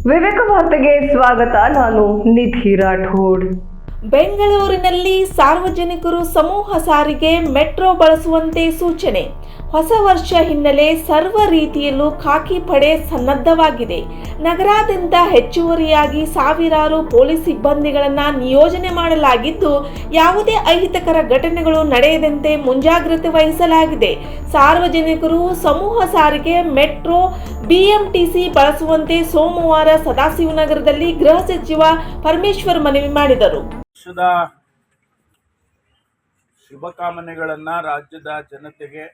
ವಿವೇಕ ವಾರ್ತೆಗೆ ಸ್ವಾಗತ. ನಾನು ನಿಧಿ ರಾಠೋಡ್. ಬೆಂಗಳೂರಿನಲ್ಲಿ ಸಾರ್ವಜನಿಕರು ಸಮೂಹ ಸಾರಿಗೆ ಮೆಟ್ರೋ ಬಳಸುವಂತೆ ಸೂಚನೆ. ಹೊಸ ವರ್ಷ ಹಿನ್ನೆಲೆ ಸರ್ವ ರೀತಿಯಲ್ಲೂ ಖಾಕಿ ಪಡೆ ಸನ್ನದ್ಧವಾಗಿದೆ. ನಗರಾದ್ಯಂತ ಹೆಚ್ಚುವರಿಯಾಗಿ ಸಾವಿರಾರು ಪೊಲೀಸ್ ಸಿಬ್ಬಂದಿಗಳನ್ನು ನಿಯೋಜನೆ ಮಾಡಲಾಗಿದ್ದು, ಯಾವುದೇ ಅಹಿತಕರ ಘಟನೆಗಳು ನಡೆಯದಂತೆ ಮುಂಜಾಗ್ರತೆ ವಹಿಸಲಾಗಿದೆ. ಸಾರ್ವಜನಿಕರು ಸಮೂಹ ಸಾರಿಗೆ ಮೆಟ್ರೋ, ಬಿಎಂಟಿಸಿ ಬಳಸುವಂತೆ ಸೋಮವಾರ ಸದಾಶಿವನಗರದಲ್ಲಿ ಗೃಹ ಸಚಿವ ಪರಮೇಶ್ವರ್ ಮನವಿ ಮಾಡಿದರು. ಶುಭಕಾಮನೆಗಳನ್ನು ರಾಜ್ಯದ ಜನತೆಗೆ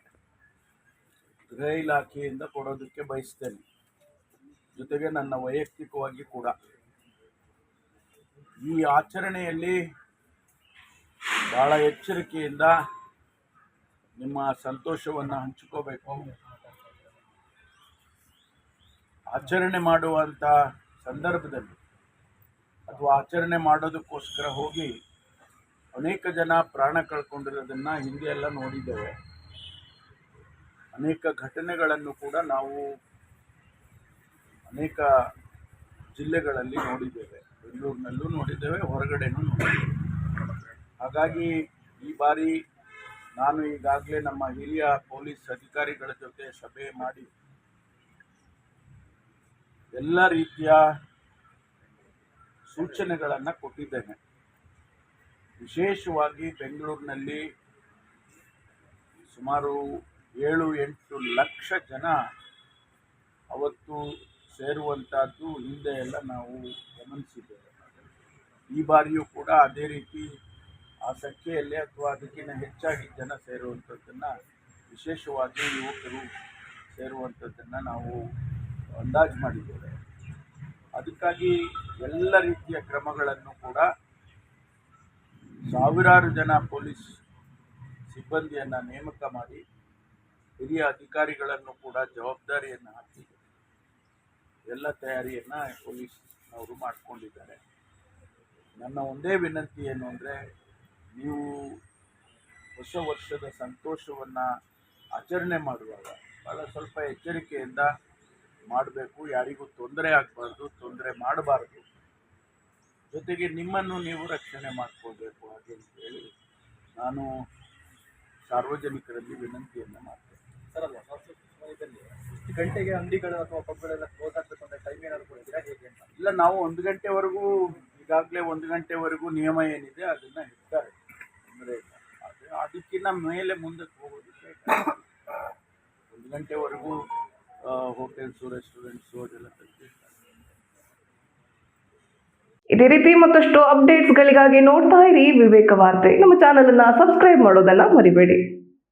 ಗೃಹ ಇಲಾಖೆಯಿಂದ ಕೊಡೋದಕ್ಕೆ ಬಯಸ್ತೇನೆ. ಜೊತೆಗೆ ನನ್ನ ವೈಯಕ್ತಿಕವಾಗಿ ಕೂಡ ಈ ಆಚರಣೆಯಲ್ಲಿ ಬಹಳ ಎಚ್ಚರಿಕೆಯಿಂದ ನಿಮ್ಮ ಸಂತೋಷವನ್ನು ಹಂಚಿಕೋಬೇಕು. ಆಚರಣೆ ಮಾಡುವಂಥ ಸಂದರ್ಭದಲ್ಲಿ ಅಥವಾ ಆಚರಣೆ ಮಾಡೋದಕ್ಕೋಸ್ಕರ ಹೋಗಿ ಅನೇಕ ಜನ ಪ್ರಾಣ ಕಳ್ಕೊಂಡಿರೋದನ್ನು ಹಿಂದೆ ಎಲ್ಲ ನೋಡಿದ್ದೇವೆ. ಅನೇಕ ಘಟನೆಗಳನ್ನು ಕೂಡ ನಾವು ಅನೇಕ ಜಿಲ್ಲೆಗಳಲ್ಲಿ ನೋಡಿದ್ದೇವೆ. ಬೆಂಗಳೂರಿನಲ್ಲೂ ನೋಡಿದ್ದೇವೆ, ಹೊರಗಡೆನೂ ನೋಡಿದ್ದೇವೆ. ಹಾಗಾಗಿ ಈ ಬಾರಿ ನಾನು ಈಗಾಗಲೇ ನಮ್ಮ ಹಿರಿಯ ಪೊಲೀಸ್ ಅಧಿಕಾರಿಗಳ ಜೊತೆ ಸಭೆ ಮಾಡಿ ಎಲ್ಲ ರೀತಿಯ ಸೂಚನೆಗಳನ್ನು ಕೊಟ್ಟಿದ್ದೇನೆ. ವಿಶೇಷವಾಗಿ ಬೆಂಗಳೂರಿನಲ್ಲಿ ಸುಮಾರು 7-8 ಲಕ್ಷ ಜನ ಅವತ್ತು ಸೇರುವಂಥದ್ದು ಹಿಂದೆ ಎಲ್ಲ ನಾವು ಗಮನಿಸಿದ್ದೇವೆ. ಈ ಬಾರಿಯೂ ಕೂಡ ಅದೇ ರೀತಿ ಆ ಸಂಖ್ಯೆಯಲ್ಲಿ ಅಥವಾ ಅದಕ್ಕಿಂತ ಹೆಚ್ಚಾಗಿ ಜನ ಸೇರುವಂಥದ್ದನ್ನು, ವಿಶೇಷವಾಗಿ ಯುವಕರು ಸೇರುವಂಥದ್ದನ್ನು ನಾವು ಅಂದಾಜು ಮಾಡಿದ್ದೇವೆ. ಅದಕ್ಕಾಗಿ ಎಲ್ಲ ರೀತಿಯ ಕ್ರಮಗಳನ್ನು ಕೂಡ ಸಾವಿರಾರು ಜನ ಪೊಲೀಸ್ ಸಿಬ್ಬಂದಿಯನ್ನು ನೇಮಕ ಮಾಡಿ ಹಿರಿಯ ಅಧಿಕಾರಿಗಳನ್ನು ಕೂಡ ಜವಾಬ್ದಾರಿಯನ್ನು ಹಾಕಿ ಎಲ್ಲ ತಯಾರಿಯನ್ನು ಪೊಲೀಸ್ನವರು ಮಾಡಿಕೊಂಡಿದ್ದಾರೆ. ನನ್ನ ಒಂದೇ ವಿನಂತಿ ಏನು ಅಂದರೆ, ನೀವು ಹೊಸ ವರ್ಷದ ಸಂತೋಷವನ್ನು ಆಚರಣೆ ಮಾಡುವಾಗ ಭಾಳ ಸ್ವಲ್ಪ ಎಚ್ಚರಿಕೆಯಿಂದ ಮಾಡಬೇಕು. ಯಾರಿಗೂ ತೊಂದರೆ ಆಗಬಾರ್ದು, ತೊಂದರೆ ಮಾಡಬಾರ್ದು. ಜೊತೆಗೆ ನಿಮ್ಮನ್ನು ನೀವು ರಕ್ಷಣೆ ಮಾಡ್ಕೊಳ್ಬೇಕು. ಹಾಗೆ ಅಂತೇಳಿ ನಾನು ಸಾರ್ವಜನಿಕರಲ್ಲಿ ವಿನಂತಿಯನ್ನು ಮಾಡ್ತೇನೆ. ಸರ್, ಅಲ್ಲ ಸಮಯದಲ್ಲಿ ಎಷ್ಟು ಗಂಟೆಗೆ ಅಂಗಡಿಗಳು ಅಥವಾ ಪಬ್ಗಳೆಲ್ಲ ಕ್ಲೋಸ್ ಆಗಬೇಕು ಅಂತ ಟೈಮ್ ಏನಾದ್ರು ಕೊಡ್ತೀರಾ, ಹೇಗೆ ಅಂತ? ಇಲ್ಲ, ನಾವು 1 ಗಂಟೆವರೆಗೂ ಈಗಾಗಲೇ 1 ಗಂಟೆವರೆಗೂ ನಿಯಮ ಏನಿದೆ ಅದನ್ನು ಇರ್ತಾರೆ. ಅಂದರೆ ಅದಕ್ಕಿಂತ ಮೇಲೆ ಮುಂದಕ್ಕೆ ಹೋಗೋದಕ್ಕೆ 1 ಗಂಟೆವರೆಗೂ ಹೋಟೆಲ್ಸು, ರೆಸ್ಟೋರೆಂಟ್ಸು ಅದೆಲ್ಲ ತೆಗೆದಿರ್ತಾರೆ. ಇದೇ ರೀತಿ ಮತ್ತಷ್ಟು ಅಪ್ಡೇಟ್ಸ್ಗಳಿಗಾಗಿ ನೋಡ್ತಾ ಇರಿ ವಿವೇಕ ವಾರ್ತೆ. ನಮ್ಮ ಚಾನಲ್ ಅನ್ನು ಸಬ್ಸ್ಕ್ರೈಬ್ ಮಾಡೋದನ್ನ ಮರಿಬೇಡಿ.